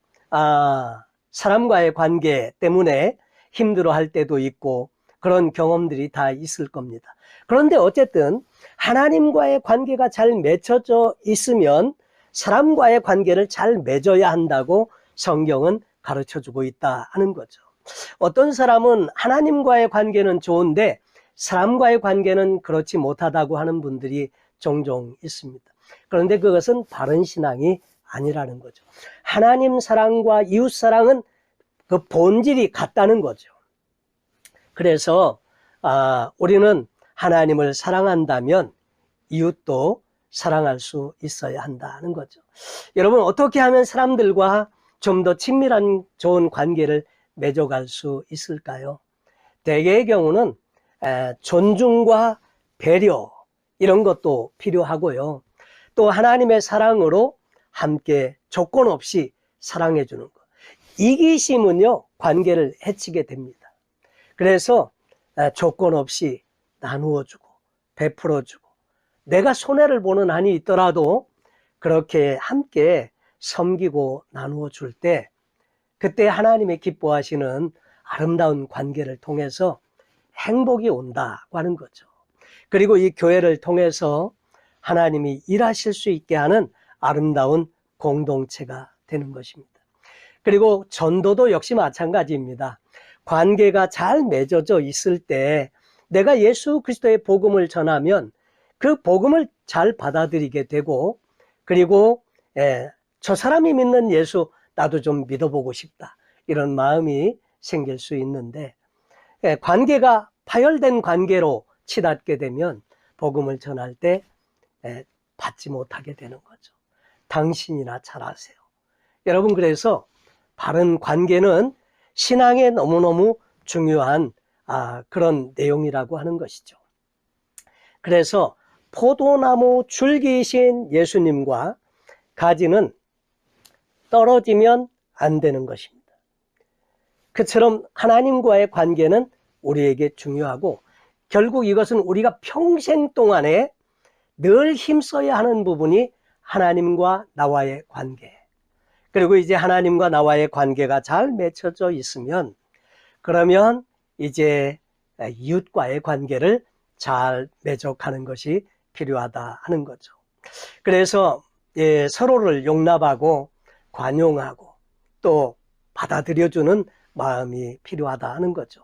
사람과의 관계 때문에 힘들어할 때도 있고 그런 경험들이 다 있을 겁니다. 그런데 어쨌든 하나님과의 관계가 잘 맺혀져 있으면 사람과의 관계를 잘 맺어야 한다고 성경은 가르쳐주고 있다 하는 거죠. 어떤 사람은 하나님과의 관계는 좋은데 사람과의 관계는 그렇지 못하다고 하는 분들이 종종 있습니다. 그런데 그것은 바른 신앙이 아니라는 거죠. 하나님 사랑과 이웃 사랑은 그 본질이 같다는 거죠. 그래서 우리는 하나님을 사랑한다면 이웃도 사랑할 수 있어야 한다는 거죠. 여러분 어떻게 하면 사람들과 좀 더 친밀한 좋은 관계를 맺어갈 수 있을까요? 대개의 경우는 존중과 배려 이런 것도 필요하고요. 또 하나님의 사랑으로 함께 조건 없이 사랑해 주는 것. 이기심은요 관계를 해치게 됩니다. 그래서 조건 없이 나누어 주고 베풀어 주고 내가 손해를 보는 한이 있더라도 그렇게 함께 섬기고 나누어 줄 때 그때 하나님의 기뻐하시는 아름다운 관계를 통해서 행복이 온다고 하는 거죠. 그리고 이 교회를 통해서 하나님이 일하실 수 있게 하는 아름다운 공동체가 되는 것입니다. 그리고 전도도 역시 마찬가지입니다. 관계가 잘 맺어져 있을 때 내가 예수 그리스도의 복음을 전하면 그 복음을 잘 받아들이게 되고 그리고 저 사람이 믿는 예수 나도 좀 믿어보고 싶다 이런 마음이 생길 수 있는데 관계가 파열된 관계로 치닫게 되면 복음을 전할 때 받지 못하게 되는 거죠. 당신이나 잘 아세요. 여러분 그래서 바른 관계는 신앙에 너무너무 중요한 그런 내용이라고 하는 것이죠. 그래서 포도나무 줄기이신 예수님과 가지는 떨어지면 안 되는 것입니다. 그처럼 하나님과의 관계는 우리에게 중요하고 결국 이것은 우리가 평생 동안에 늘 힘써야 하는 부분이 하나님과 나와의 관계. 그리고 이제 하나님과 나와의 관계가 잘 맺혀져 있으면 그러면 이제 이웃과의 관계를 잘 맺어가는 것이 필요하다 하는 거죠. 그래서 서로를 용납하고 관용하고 또 받아들여주는 마음이 필요하다 하는 거죠.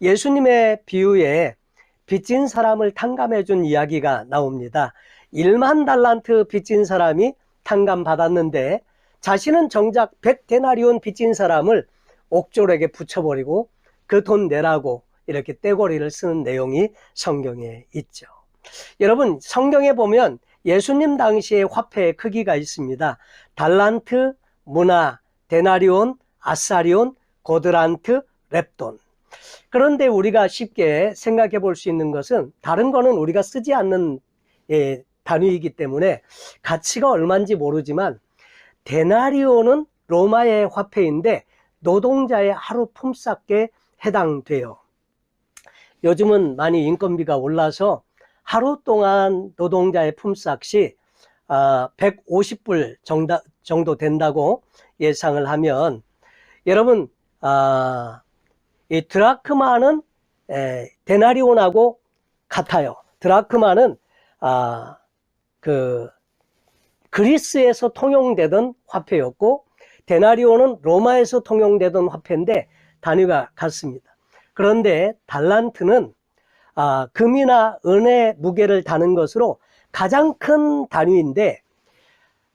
예수님의 비유에 빚진 사람을 탕감해 준 이야기가 나옵니다. 1만 달란트 빚진 사람이 탕감받았는데 자신은 정작 100데나리온 빚진 사람을 옥졸에게 붙여버리고 그 돈 내라고 이렇게 떼거리를 쓰는 내용이 성경에 있죠. 여러분 성경에 보면 예수님 당시의 화폐의 크기가 있습니다. 달란트, 문화, 데나리온, 아사리온, 고드란트, 렙돈. 그런데 우리가 쉽게 생각해 볼 수 있는 것은 다른 거는 우리가 쓰지 않는 단위이기 때문에 가치가 얼마인지 모르지만 데나리온은 로마의 화폐인데 노동자의 하루 품삯에 해당돼요. 요즘은 많이 인건비가 올라서 하루 동안 노동자의 품삯이 150불 정도 된다고 예상을 하면 여러분 이 드라크마는 데나리온하고 같아요. 드라크마는 그리스에서 통용되던 화폐였고 데나리온은 로마에서 통용되던 화폐인데 단위가 같습니다. 그런데 달란트는 금이나 은의 무게를 다는 것으로 가장 큰 단위인데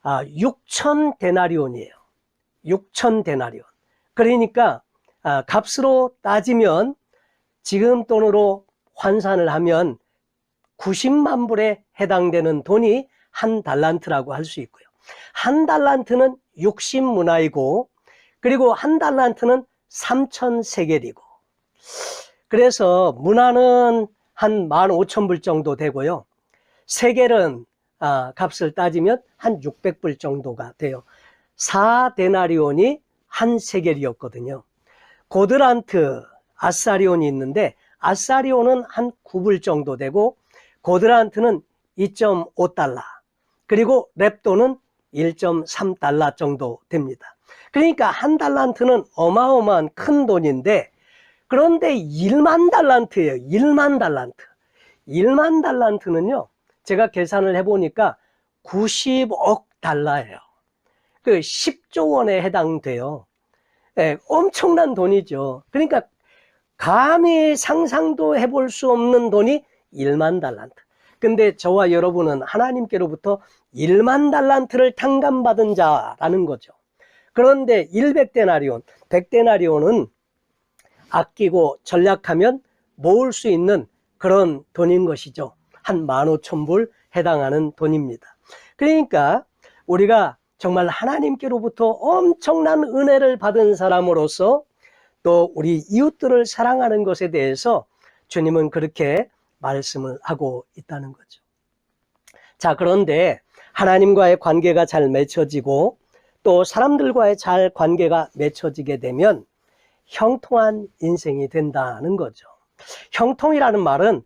6천 데나리온이에요. 6천 데나리온. 그러니까 값으로 따지면 지금 돈으로 환산을 하면 90만 불에 해당되는 돈이 한 달란트라고 할 수 있고요. 한 달란트는 60문화이고 그리고 한 달란트는 3,000세겔이고 그래서 문화는 한 15,000불 정도 되고요. 세겔은 값을 따지면 한 600불 정도가 돼요. 4데나리온이 한 세겔이었거든요. 고드란트, 아사리온이 있는데 아사리온은 한 9불 정도 되고 고드란트는 2.5달러 그리고 렙도는 1.3달러 정도 됩니다. 그러니까 한 달란트는 어마어마한 큰 돈인데 그런데 1만 달란트예요. 1만 달란트. 1만 달란트는요. 제가 계산을 해보니까 90억 달러예요. 그 10조 원에 해당돼요. 네, 엄청난 돈이죠. 그러니까 감히 상상도 해볼 수 없는 돈이 1만 달란트. 근데 저와 여러분은 하나님께로부터 1만 달란트를 탕감받은 자라는 거죠. 그런데 100데나리온, 100데나리온은 아끼고 전략하면 모을 수 있는 그런 돈인 것이죠. 한 15,000불 해당하는 돈입니다. 그러니까 우리가 정말 하나님께로부터 엄청난 은혜를 받은 사람으로서 또 우리 이웃들을 사랑하는 것에 대해서 주님은 그렇게 말씀을 하고 있다는 거죠. 자, 그런데 하나님과의 관계가 잘 맺혀지고 또 사람들과의 잘 관계가 맺혀지게 되면 형통한 인생이 된다는 거죠. 형통이라는 말은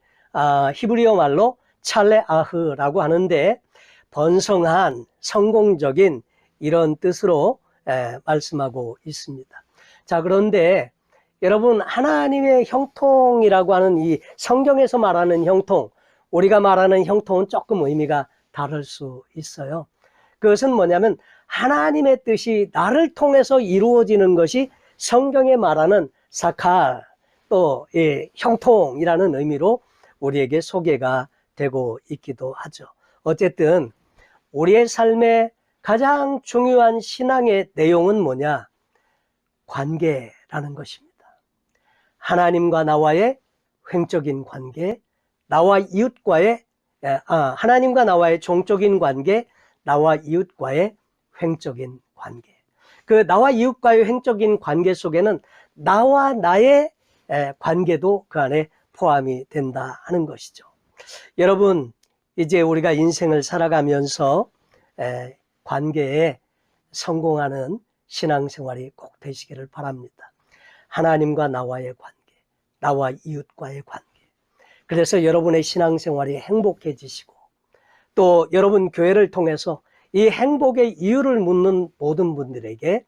히브리어 말로 찰레아흐라고 하는데 번성한, 성공적인 이런 뜻으로 말씀하고 있습니다. 자, 그런데 여러분 하나님의 형통이라고 하는 이 성경에서 말하는 형통, 우리가 말하는 형통은 조금 의미가 다를 수 있어요. 그것은 뭐냐면 하나님의 뜻이 나를 통해서 이루어지는 것이 성경에 말하는 사칼, 또 형통이라는 의미로 우리에게 소개가 되고 있기도 하죠. 어쨌든 우리의 삶의 가장 중요한 신앙의 내용은 뭐냐? 관계라는 것입니다. 하나님과 나와의 횡적인 관계, 나와 이웃과의 하나님과 나와의 종적인 관계, 나와 이웃과의 횡적인 관계. 그 나와 이웃과의 횡적인 관계 속에는 나와 나의 관계도 그 안에 포함이 된다 하는 것이죠. 여러분, 이제 우리가 인생을 살아가면서 관계에 성공하는 신앙생활이 꼭 되시기를 바랍니다. 하나님과 나와의 관계, 나와 이웃과의 관계. 그래서 여러분의 신앙생활이 행복해지시고 또 여러분 교회를 통해서 이 행복의 이유를 묻는 모든 분들에게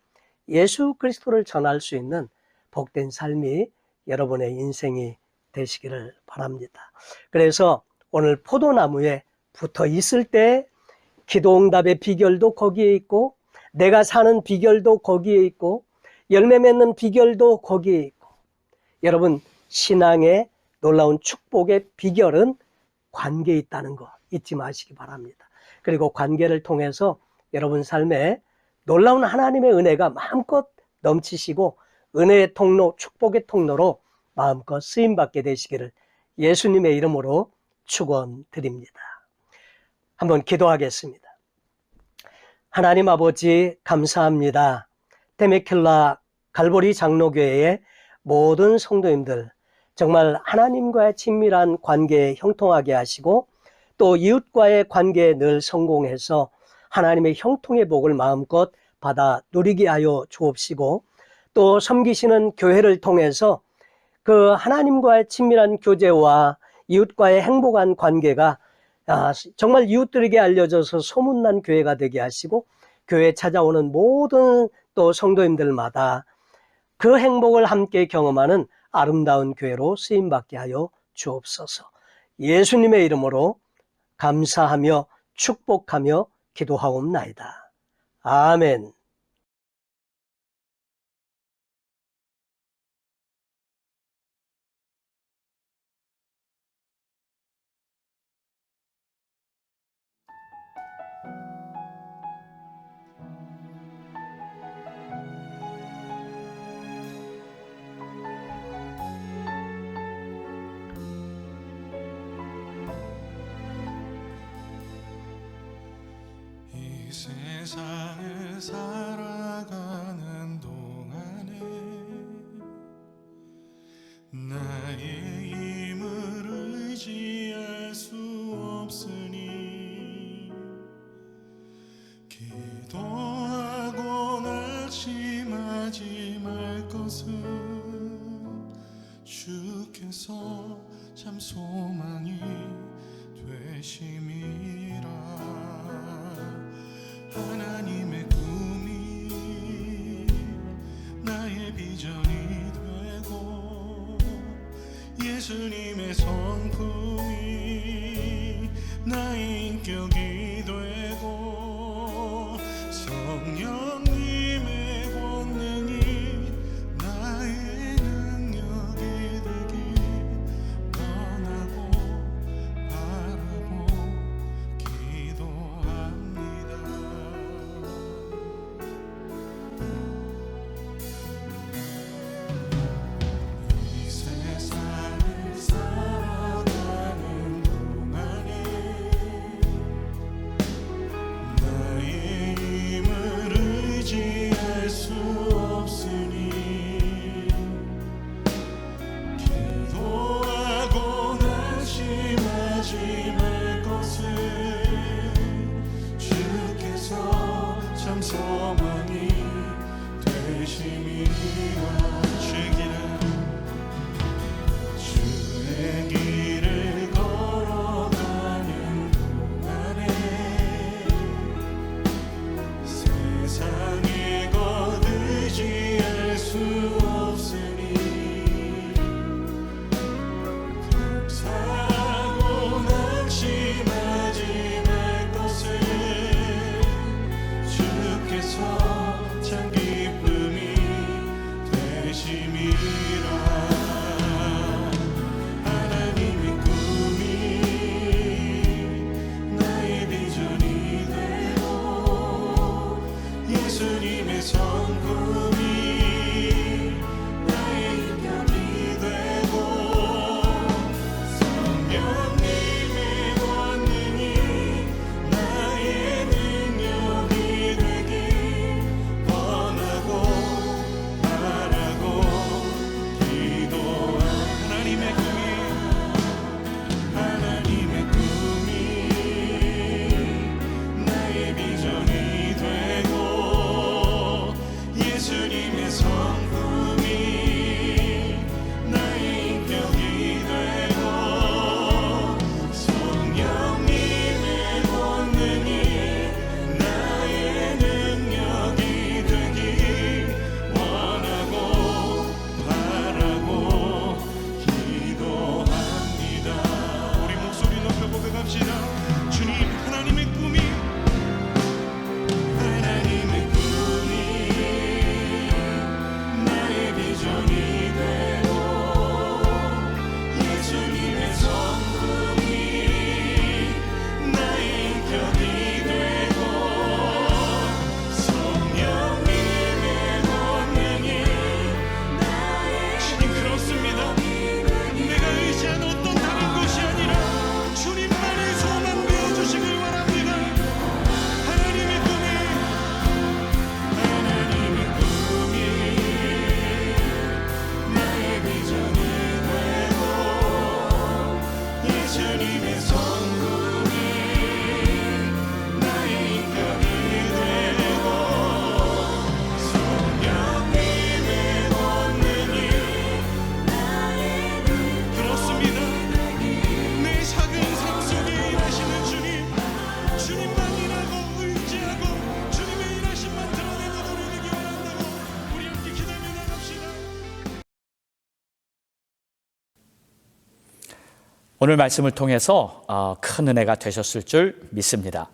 예수 그리스도를 전할 수 있는 복된 삶이 여러분의 인생이 되시기를 바랍니다. 그래서 오늘 포도나무에 붙어 있을 때 기도응답의 비결도 거기에 있고 내가 사는 비결도 거기에 있고 열매 맺는 비결도 거기에 있고 여러분 신앙의 놀라운 축복의 비결은 관계에 있다는 거 잊지 마시기 바랍니다. 그리고 관계를 통해서 여러분 삶에 놀라운 하나님의 은혜가 마음껏 넘치시고 은혜의 통로, 축복의 통로로 마음껏 쓰임받게 되시기를 예수님의 이름으로 축원드립니다. 한번 기도하겠습니다. 하나님 아버지 감사합니다. 데메킬라 갈보리 장로교회의 모든 성도님들 정말 하나님과의 친밀한 관계에 형통하게 하시고 또 이웃과의 관계에 늘 성공해서 하나님의 형통의 복을 마음껏 받아 누리게 하여 주옵시고 또 섬기시는 교회를 통해서 그 하나님과의 친밀한 교제와 이웃과의 행복한 관계가 정말 이웃들에게 알려져서 소문난 교회가 되게 하시고 교회에 찾아오는 모든 또 성도님들마다 그 행복을 함께 경험하는 아름다운 교회로 쓰임받게 하여 주옵소서. 예수님의 이름으로 감사하며 축복하며 기도하옵나이다. 아멘. 예수님의 성품이 나의 인격이 되고 성령님의 권능이 나의 능력이 되길 원하고 바라고 기도합니다. 이 세상을 살아가는 동안에 나의 힘을 의지할 수 없으니 기도하고 낙심하지 말 것을 주께서 참 소망이 되심이라. 주의 길을 걸어가는 동안에 세상에 것 의지할 수 없으니 감사하고 낙심하지 말 것을 주께서 참 기쁨이 되심이라. 하나님의 꿈이 나의 비전이 되고 예수님의 성품이 나의 인격이 되고 성령님의 권능이 나의 능력이 되길 원하고 바라고 기도한 하나님의 꿈이 나의 비전이 되고 예수님의 성품이 나의 인격이 되고 성령님의 권능이 나의 능력이 되길 원하고 바라고 기도합니다. 우리 목소리 높여 고백합시다. 주님, 하나님의 꿈이 나의 비전이 되고 예수님의 성품이 나의 인격이 되고 성령님의 권능이 주님, 그렇습니다. 내가 의지한 어떤 다른 것이 아니라 주님만의 소망 되어주시길 원합니다. 하나님의 꿈이 나의 비전이 되고 예수님의 성품이 나의 인격이 되고 성령님의 권능이 그렇습니다. 내 작은 삶 속에 일하시는 주님만 일하고 의지하고 주님의 일하심만 드러내는 우리 되기 원한다고 우리 함께 기도하며 나갑시다. 오늘 말씀을 통해서 큰 은혜가 되셨을 줄 믿습니다.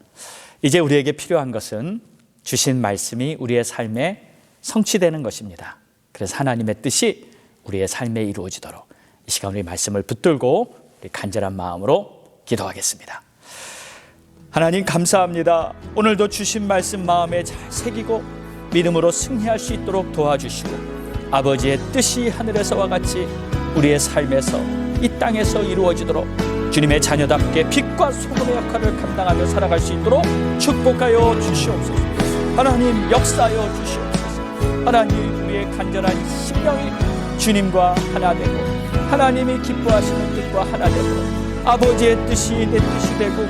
이제 우리에게 필요한 것은 주신 말씀이 우리의 삶에 성취되는 것입니다. 그래서 하나님의 뜻이 우리의 삶에 이루어지도록 이 시간 우리 말씀을 붙들고 우리 간절한 마음으로 기도하겠습니다. 하나님, 감사합니다. 오늘도 주신 말씀 마음에 잘 새기고 믿음으로 승리할 수 있도록 도와주시고 아버지의 뜻이 하늘에서와 같이 우리의 삶에서 이 땅에서 이루어지도록 주님의 자녀답게 빛과 소금의 역할을 감당하며 살아갈 수 있도록 축복하여 주시옵소서. 하나님, 역사하여 주시옵소서. 하나님, 우리의 간절한 심령이 주님과 하나 되고 하나님이 기뻐하시는 뜻과 하나 되도록 아버지의 뜻이 내 뜻이 되고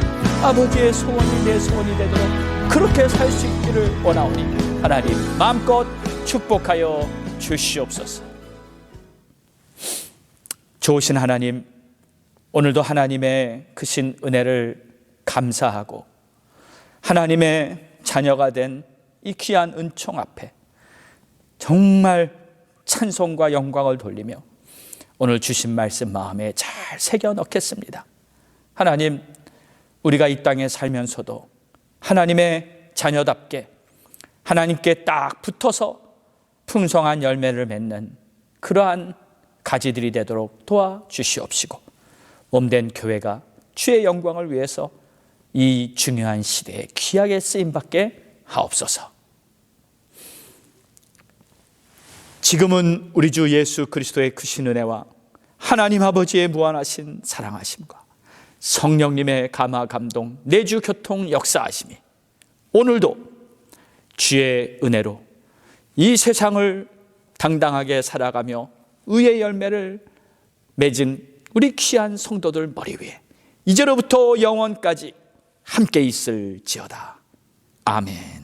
아버지의 소원이 내 소원이 되도록 그렇게 살 수 있기를 원하오니 하나님 마음껏 축복하여 주시옵소서. 좋으신 하나님, 오늘도 하나님의 크신 은혜를 감사하고 하나님의 자녀가 된 이 귀한 은총 앞에 정말 찬송과 영광을 돌리며 오늘 주신 말씀 마음에 잘 새겨 넣겠습니다. 하나님, 우리가 이 땅에 살면서도 하나님의 자녀답게 하나님께 딱 붙어서 풍성한 열매를 맺는 그러한 가지들이 되도록 도와주시옵시고, 몸된 교회가 주의 영광을 위해서 이 중요한 시대에 귀하게 쓰임받게 하옵소서. 지금은 우리 주 예수 그리스도의 크신 은혜와 하나님 아버지의 무한하신 사랑하심과 성령님의 감화 감동 내주 교통 역사하심이 오늘도 주의 은혜로 이 세상을 당당하게 살아가며 의의 열매를 맺은 우리 귀한 성도들 머리 위에 이제로부터 영원까지 함께 있을지어다. 아멘.